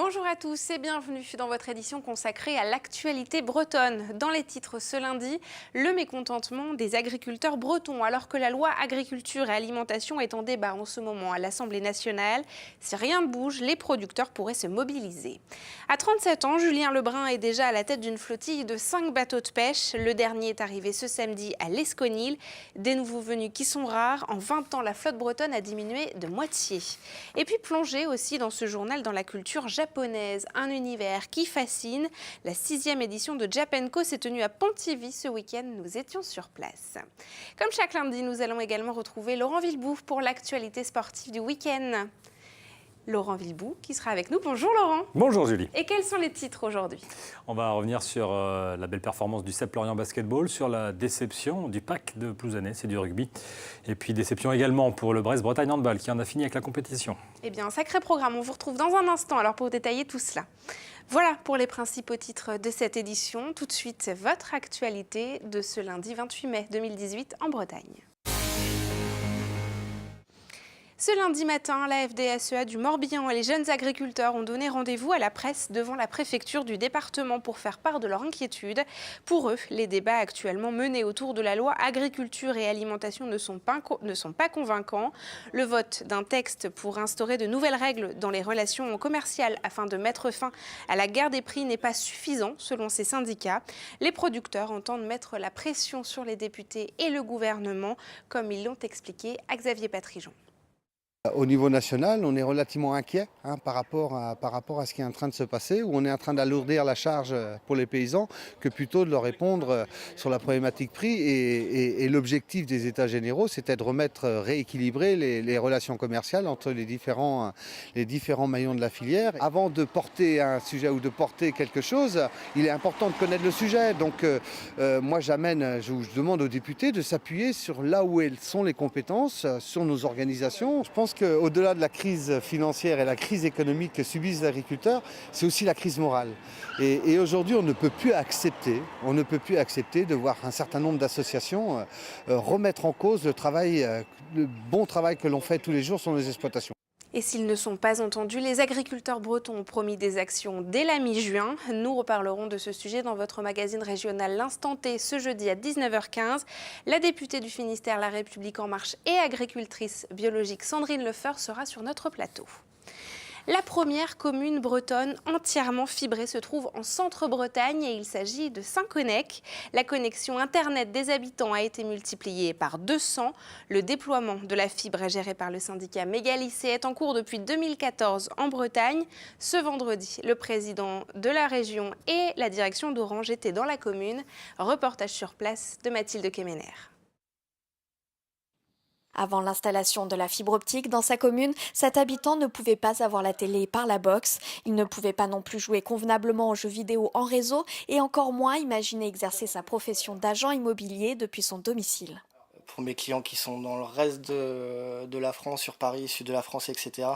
Bonjour à tous et bienvenue dans votre édition consacrée à l'actualité bretonne. Dans les titres ce lundi, le mécontentement des agriculteurs bretons. Alors que la loi agriculture et alimentation est en débat en ce moment à l'Assemblée nationale, si rien ne bouge, les producteurs pourraient se mobiliser. À 37 ans, Julien Lebrun est déjà à la tête d'une flottille de 5 bateaux de pêche. Le dernier est arrivé ce samedi à l'Esconil. Des nouveaux venus qui sont rares. En 20 ans, la flotte bretonne a diminué de moitié. Et puis plonger aussi dans ce journal dans la culture japonaise, un univers qui fascine. La 6e édition de Japenco s'est tenue à Pontivy ce week-end. Nous étions sur place. Comme chaque lundi, nous allons également retrouver Laurent Villebout pour l'actualité sportive du week-end. Laurent Villebout qui sera avec nous. Bonjour Laurent. Bonjour Julie. Et quels sont les titres aujourd'hui? On va revenir sur la belle performance du CEP Lorient Basketball, sur la déception du PAC de Plouzané, c'est du rugby. Et puis déception également pour le Brest-Bretagne Handball qui en a fini avec la compétition. Eh bien, un sacré programme. On vous retrouve dans un instant alors pour détailler tout cela. Voilà pour les principaux titres de cette édition. Tout de suite, votre actualité de ce lundi 28 mai 2018 en Bretagne. Ce lundi matin, la FDSEA du Morbihan et les jeunes agriculteurs ont donné rendez-vous à la presse devant la préfecture du département pour faire part de leur inquiétude. Pour eux, les débats actuellement menés autour de la loi agriculture et alimentation ne sont pas convaincants. Le vote d'un texte pour instaurer de nouvelles règles dans les relations commerciales afin de mettre fin à la guerre des prix n'est pas suffisant selon ces syndicats. Les producteurs entendent mettre la pression sur les députés et le gouvernement, comme ils l'ont expliqué à Xavier Patrijon. Au niveau national, on est relativement inquiet par rapport à ce qui est en train de se passer, où on est en train d'alourdir la charge pour les paysans, que plutôt de leur répondre sur la problématique prix. Et l'objectif des États généraux, c'était de rééquilibrer les relations commerciales entre les différents maillons de la filière. Avant de porter un sujet ou de porter quelque chose, il est important de connaître le sujet. Donc moi je demande aux députés de s'appuyer sur là où elles sont les compétences, sur nos organisations. Je pense qu'au-delà de la crise financière et la crise économique que subissent les agriculteurs, c'est aussi la crise morale. Et aujourd'hui, on ne peut plus accepter de voir un certain nombre d'associations remettre en cause le bon travail que l'on fait tous les jours sur nos exploitations. Et s'ils ne sont pas entendus, les agriculteurs bretons ont promis des actions dès la mi-juin. Nous reparlerons de ce sujet dans votre magazine régional L'Instant T ce jeudi à 19h15. La députée du Finistère La République En Marche et agricultrice biologique Sandrine Lefeur sera sur notre plateau. La première commune bretonne entièrement fibrée se trouve en Centre-Bretagne et il s'agit de Saint-Conec. La connexion Internet des habitants a été multipliée par 200. Le déploiement de la fibre géré par le syndicat Mégalycée est en cours depuis 2014 en Bretagne. Ce vendredi, le président de la région et la direction d'Orange étaient dans la commune. Reportage sur place de Mathilde Kemener. Avant l'installation de la fibre optique dans sa commune, cet habitant ne pouvait pas avoir la télé par la box. Il ne pouvait pas non plus jouer convenablement aux jeux vidéo en réseau et encore moins imaginer exercer sa profession d'agent immobilier depuis son domicile. Pour mes clients qui sont dans le reste de la France, sur Paris, sud de la France, etc.,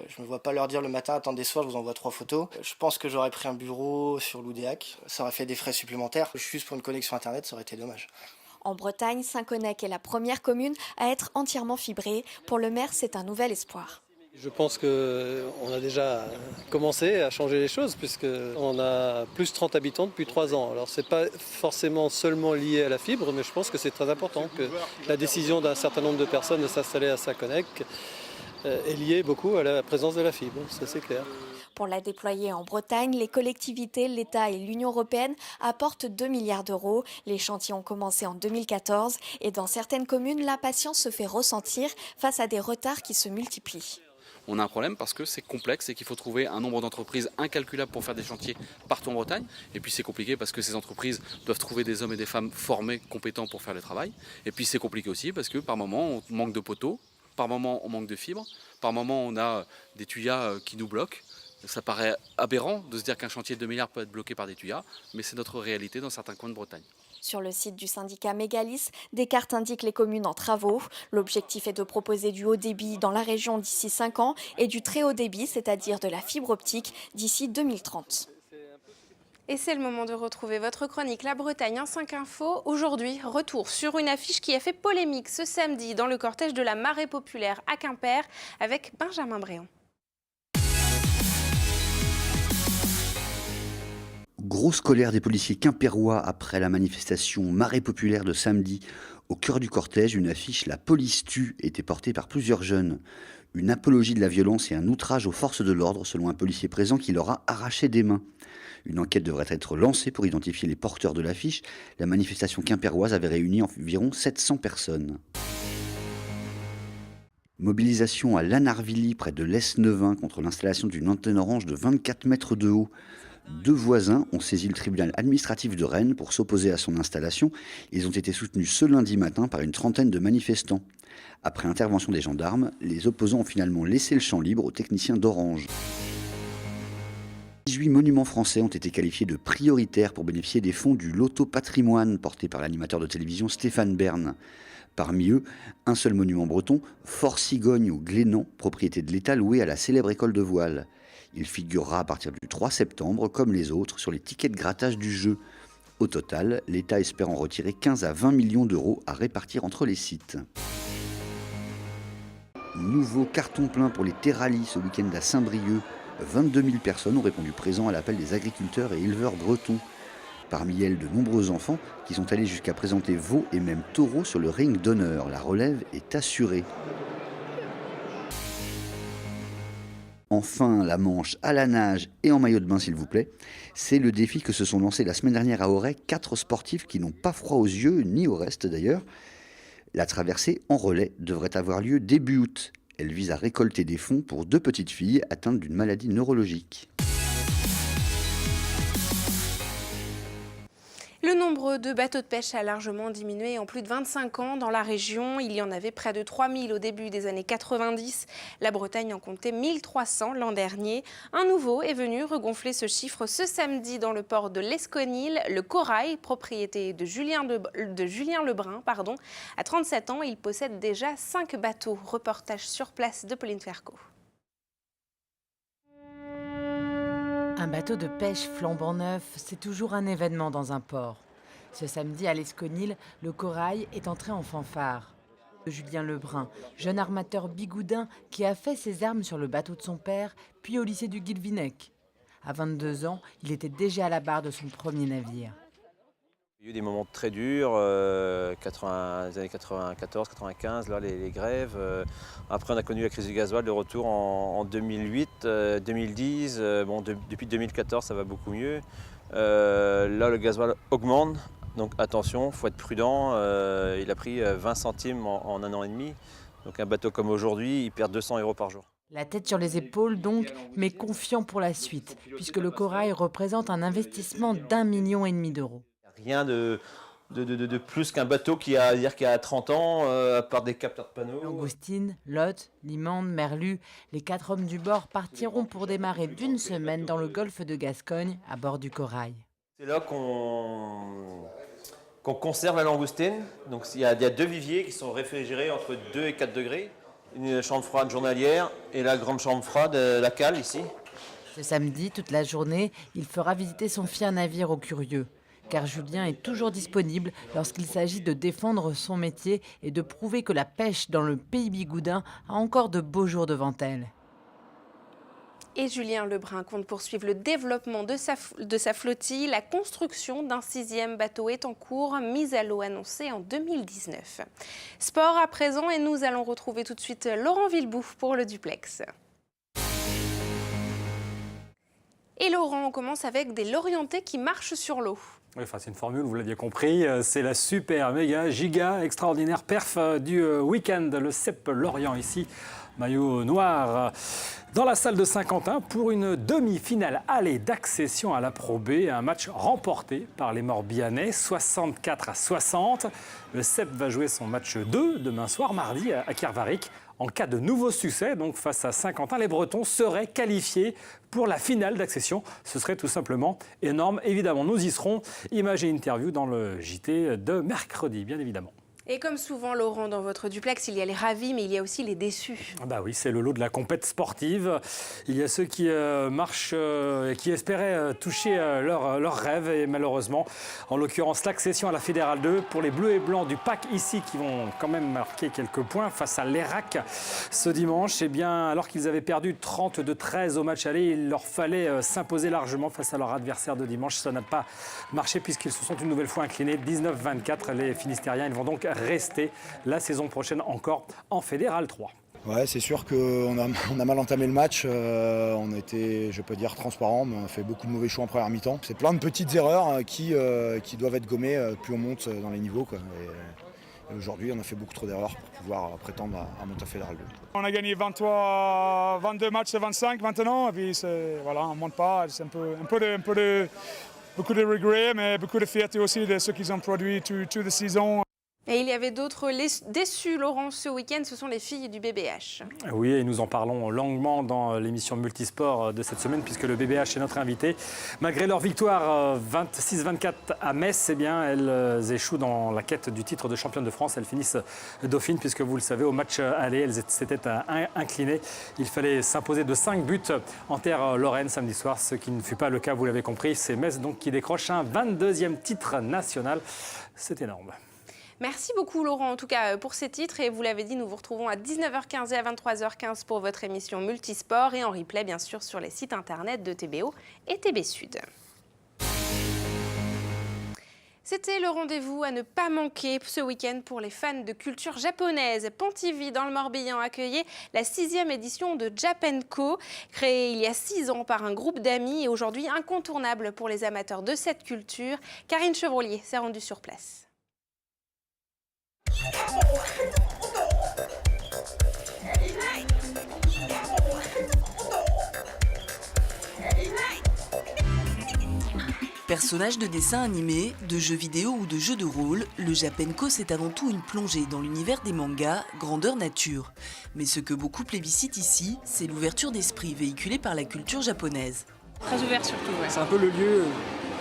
je ne me vois pas leur dire le matin, attendez soir, je vous envoie 3 photos. Je pense que j'aurais pris un bureau sur l'Oudéac. Ça aurait fait des frais supplémentaires. Juste pour une connexion Internet, ça aurait été dommage. En Bretagne, Saint-Conec est la première commune à être entièrement fibrée. Pour le maire, c'est un nouvel espoir. Je pense qu'on a déjà commencé à changer les choses puisqu'on a plus de 30 habitants depuis 3 ans. Alors ce n'est pas forcément seulement lié à la fibre, mais je pense que c'est très important que la décision d'un certain nombre de personnes de s'installer à Saint-Conec est liée beaucoup à la présence de la fibre, ça c'est clair. Pour la déployer en Bretagne, les collectivités, l'État et l'Union européenne apportent 2 milliards d'euros. Les chantiers ont commencé en 2014 et dans certaines communes, l'impatience se fait ressentir face à des retards qui se multiplient. On a un problème parce que c'est complexe et qu'il faut trouver un nombre d'entreprises incalculable pour faire des chantiers partout en Bretagne. Et puis c'est compliqué parce que ces entreprises doivent trouver des hommes et des femmes formés, compétents pour faire le travail. Et puis c'est compliqué aussi parce que par moment on manque de poteaux, par moment on manque de fibres, par moment on a des tuyas qui nous bloquent. Ça paraît aberrant de se dire qu'un chantier de 2 milliards peut être bloqué par des tuyas, mais c'est notre réalité dans certains coins de Bretagne. Sur le site du syndicat Mégalis, des cartes indiquent les communes en travaux. L'objectif est de proposer du haut débit dans la région d'ici 5 ans et du très haut débit, c'est-à-dire de la fibre optique, d'ici 2030. Et c'est le moment de retrouver votre chronique La Bretagne en 5 infos. Aujourd'hui, retour sur une affiche qui a fait polémique ce samedi dans le cortège de la Marée populaire à Quimper avec Benjamin Bréant. Grosse colère des policiers quimpérois après la manifestation Marée populaire de samedi. Au cœur du cortège, une affiche « La police tue » était portée par plusieurs jeunes. Une apologie de la violence et un outrage aux forces de l'ordre, selon un policier présent qui leur a arraché des mains. Une enquête devrait être lancée pour identifier les porteurs de l'affiche. La manifestation quimpéroise avait réuni environ 700 personnes. Mobilisation à Lanarvilly, près de l'Esnevin, contre l'installation d'une antenne orange de 24 mètres de haut. 2 voisins ont saisi le tribunal administratif de Rennes pour s'opposer à son installation. Ils ont été soutenus ce lundi matin par une trentaine de manifestants. Après intervention des gendarmes, les opposants ont finalement laissé le champ libre aux techniciens d'Orange. 18 monuments français ont été qualifiés de prioritaires pour bénéficier des fonds du Loto Patrimoine porté par l'animateur de télévision Stéphane Bern. Parmi eux, un seul monument breton, Fort Cigogne au Glénan, propriété de l'État loué à la célèbre école de voile. Il figurera à partir du 3 septembre, comme les autres, sur les tickets de grattage du jeu. Au total, l'État espère en retirer 15 à 20 millions d'euros à répartir entre les sites. Nouveau carton plein pour les Terrallis ce week-end à Saint-Brieuc. 22 000 personnes ont répondu présent à l'appel des agriculteurs et éleveurs bretons. Parmi elles, de nombreux enfants qui sont allés jusqu'à présenter veaux et même taureaux sur le ring d'honneur. La relève est assurée. Enfin, la Manche à la nage et en maillot de bain, s'il vous plaît. C'est le défi que se sont lancés la semaine dernière à Auray 4 sportifs qui n'ont pas froid aux yeux, ni au reste d'ailleurs. La traversée en relais devrait avoir lieu début août. Elle vise à récolter des fonds pour 2 petites filles atteintes d'une maladie neurologique. Le nombre de bateaux de pêche a largement diminué en plus de 25 ans dans la région. Il y en avait près de 3000 au début des années 90. La Bretagne en comptait 1300 l'an dernier. Un nouveau est venu regonfler ce chiffre ce samedi dans le port de l'Esconil. Le Corail, propriété de Julien Lebrun. À 37 ans, il possède déjà 5 bateaux. Reportage sur place de Pauline Ferco. Un bateau de pêche flambant neuf, c'est toujours un événement dans un port. Ce samedi, à l'Esconil, le Corail est entré en fanfare. Julien Lebrun, jeune armateur bigoudin qui a fait ses armes sur le bateau de son père, puis au lycée du Guilvinec. À 22 ans, il était déjà à la barre de son premier navire. Il y a eu des moments très durs, les années 94, 95, là, les grèves. Après, on a connu la crise du gasoil, le retour en 2008, 2010. Depuis 2014, ça va beaucoup mieux. Là, le gasoil augmente, donc attention, il faut être prudent. Il a pris 20 centimes en 1 an et demi. Donc un bateau comme aujourd'hui, il perd 200 € par jour. La tête sur les épaules donc, mais confiant pour la suite, puisque le Corail représente un investissement d'1,5 million d'euros. Rien de plus qu'un bateau qui a 30 ans, à part des capteurs de panneaux. Langoustine, Lot, Limande, Merlu, les 4 hommes du bord partiront pour démarrer d'1 semaine dans le golfe de Gascogne à bord du Corail. C'est là qu'on conserve la langoustine. Donc il y a 2 viviers qui sont réfrigérés entre 2 et 4 degrés. Une chambre froide journalière et la grande chambre froide, la cale ici. Ce samedi, toute la journée, il fera visiter son fier navire aux curieux. Car Julien est toujours disponible lorsqu'il s'agit de défendre son métier et de prouver que la pêche dans le pays bigoudin a encore de beaux jours devant elle. Et Julien Lebrun compte poursuivre le développement de sa flottille. La construction d'un 6e bateau est en cours, mise à l'eau annoncée en 2019. Sport à présent et nous allons retrouver tout de suite Laurent Villebouf pour le duplex. Et Laurent, on commence avec des Lorientais qui marchent sur l'eau. Oui, c'est une formule, vous l'aviez compris, c'est la super, méga, giga, extraordinaire perf du week-end, le CEP Lorient ici, maillot noir, dans la salle de Saint-Quentin pour une demi-finale aller d'accession à la Pro B, un match remporté par les Morbihanais, 64-60. Le CEP va jouer son match 2 demain soir, mardi, à Kervarik. En cas de nouveau succès, donc face à Saint-Quentin, les Bretons seraient qualifiés pour la finale d'accession. Ce serait tout simplement énorme. Évidemment, nous y serons. Image et interview dans le JT de mercredi, bien évidemment. Et comme souvent, Laurent, dans votre duplex, il y a les ravis, mais il y a aussi les déçus. Bah oui, c'est le lot de la compète sportive. Il y a ceux qui marchent et qui espéraient toucher leur rêve. Et malheureusement, en l'occurrence, l'accession à la Fédérale 2 pour les Bleus et Blancs du PAC ici, qui vont quand même marquer quelques points face à l'Irak ce dimanche. Eh bien, alors qu'ils avaient perdu 30-13 au match aller, il leur fallait s'imposer largement face à leur adversaire de dimanche. Ça n'a pas marché puisqu'ils se sont une nouvelle fois inclinés 19-24. Les Finistériens, ils vont donc rester la saison prochaine encore en Fédéral 3. Ouais, c'est sûr qu'on a mal entamé le match. On a été, je peux dire, transparent, mais on a fait beaucoup de mauvais choix en première mi-temps. C'est plein de petites erreurs qui doivent être gommées plus on monte dans les niveaux, quoi. Et aujourd'hui, on a fait beaucoup trop d'erreurs pour pouvoir prétendre à monter à Fédéral 2. On a gagné 22 matchs sur 25 maintenant, et puis voilà, on ne monte pas. C'est beaucoup de regrets, mais beaucoup de fierté aussi de ce qu'ils ont produit toute la saison. Et il y avait d'autres déçus, Laurent, ce week-end, ce sont les filles du BBH. Oui, et nous en parlons longuement dans l'émission Multisport de cette semaine, puisque le BBH est notre invité. Malgré leur victoire 26-24 à Metz, eh bien, elles échouent dans la quête du titre de championne de France. Elles finissent dauphines, puisque vous le savez, au match aller, elles s'étaient inclinées. Il fallait s'imposer de 5 buts en terre lorraine samedi soir, ce qui ne fut pas le cas, vous l'avez compris. C'est Metz donc qui décroche un 22e titre national. C'est énorme. Merci beaucoup Laurent, en tout cas pour ces titres. Et vous l'avez dit, nous vous retrouvons à 19h15 et à 23h15 pour votre émission Multisport et en replay bien sûr sur les sites internet de TBO et TB Sud. C'était le rendez-vous à ne pas manquer ce week-end pour les fans de culture japonaise. Pontivy, dans le Morbihan, accueillait la 6e édition de Japenco, créée il y a 6 ans par un groupe d'amis et aujourd'hui incontournable pour les amateurs de cette culture. Karine Chevrolier s'est rendue sur place. Personnage de dessin animé, de jeux vidéo ou de jeux de rôle, le Japenco c'est avant tout une plongée dans l'univers des mangas, grandeur nature. Mais ce que beaucoup plébiscitent ici, c'est l'ouverture d'esprit véhiculée par la culture japonaise. Très ouvert surtout, ouais. C'est un peu le lieu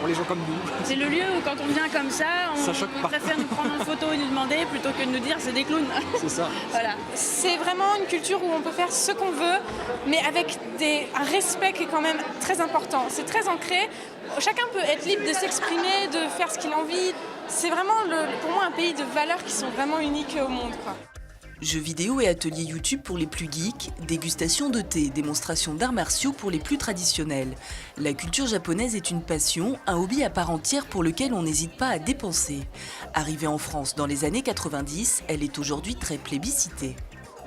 pour les gens comme nous. C'est le lieu où quand on vient comme ça, on préfère nous prendre en photo et nous demander plutôt que de nous dire c'est des clowns. C'est ça. Voilà. C'est vraiment une culture où on peut faire ce qu'on veut, mais avec un respect qui est quand même très important. C'est très ancré. Chacun peut être libre de s'exprimer, de faire ce qu'il a envie. C'est vraiment, pour moi, un pays de valeurs qui sont vraiment uniques au monde, quoi. Jeux vidéo et ateliers YouTube pour les plus geeks, dégustation de thé, démonstration d'arts martiaux pour les plus traditionnels. La culture japonaise est une passion, un hobby à part entière pour lequel on n'hésite pas à dépenser. Arrivée en France dans les années 90, elle est aujourd'hui très plébiscitée.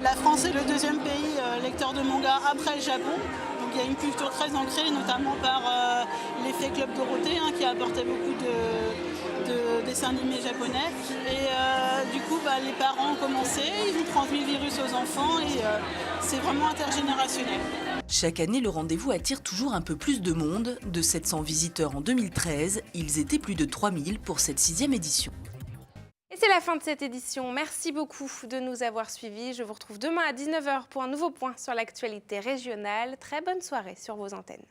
La France est le 2e pays lecteur de manga après le Japon. Donc il y a une culture très ancrée, notamment par l'effet Club Dorothée, qui a apporté beaucoup de dessins animés japonais. Et du coup, les parents ont commencé, ils ont transmis le virus aux enfants et c'est vraiment intergénérationnel. Chaque année, le rendez-vous attire toujours un peu plus de monde. De 700 visiteurs en 2013, ils étaient plus de 3000 pour cette 6e édition. Et c'est la fin de cette édition. Merci beaucoup de nous avoir suivis. Je vous retrouve demain à 19h pour un nouveau point sur l'actualité régionale. Très bonne soirée sur vos antennes.